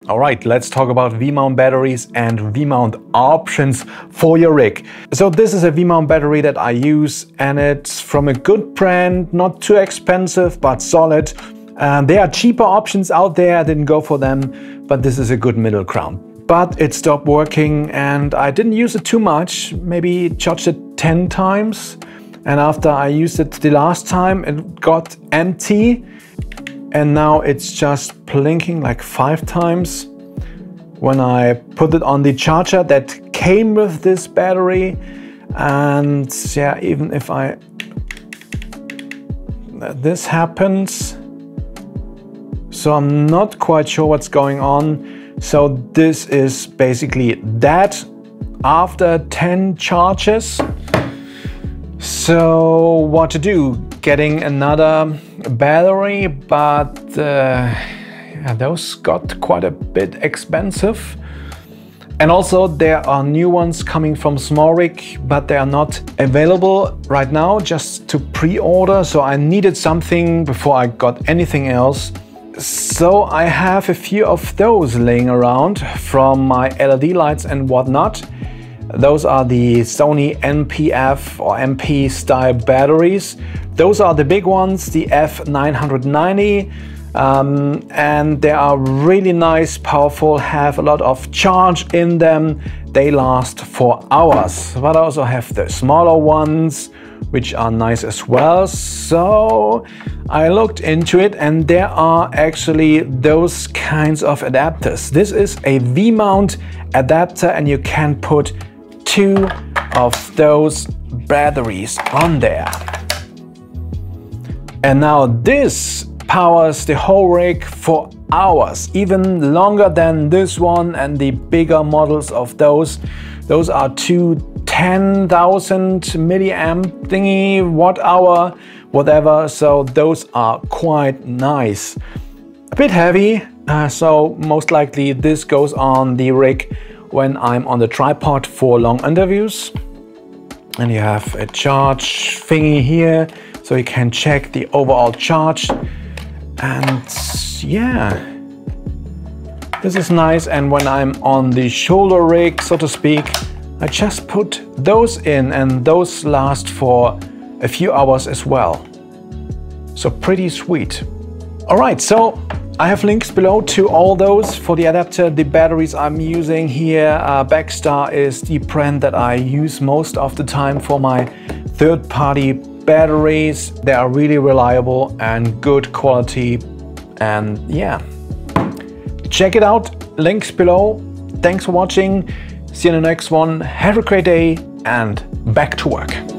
All right, let's talk about V-mount batteries and V-mount options for your rig. So this is a V-mount battery that I use, and it's from a good brand, not too expensive, but solid. There are cheaper options out there, I didn't go for them, but this is a good middle ground. But it stopped working and I didn't use it too much, maybe charged it 10 times. And after I used it the last time, it got empty. And now it's just blinking like 5 times. When I put it on the charger that came with this battery, and yeah, even if this happens, so I'm not quite sure what's going on. So this is basically that after 10 charges. So what to do? Getting another battery, but yeah, those got quite a bit expensive. And also there are new ones coming from SmallRig, but they are not available right now, just to pre-order. So I needed something before I got anything else. So I have a few of those laying around from my LED lights and whatnot. Those are the Sony NPF or MP style batteries. Those are the big ones, the F990, and they are really nice, powerful, have a lot of charge in them. They last for hours. But I also have the smaller ones, which are nice as well. So I looked into it, and there are actually those kinds of adapters. This is a V-mount adapter, and you can put 2 of those batteries on there. And now this powers the whole rig for hours, even longer than this one and the bigger models of those. Those are 2 10,000 milliamp thingy, watt hour, whatever. So those are quite nice. A bit heavy, so most likely this goes on the rig when I'm on the tripod for long interviews. And you have a charge thingy here, so you can check the overall charge. And yeah, this is nice. And when I'm on the shoulder rig, so to speak, I just put those in, and those last for a few hours as well. So pretty sweet. All right, so I have links below to all those for the adapter. The batteries I'm using here, Baxxtar is the brand that I use most of the time for my third-party batteries. They are really reliable and good quality. And yeah, check it out, links below. Thanks for watching. See you in the next one. Have a great day and back to work.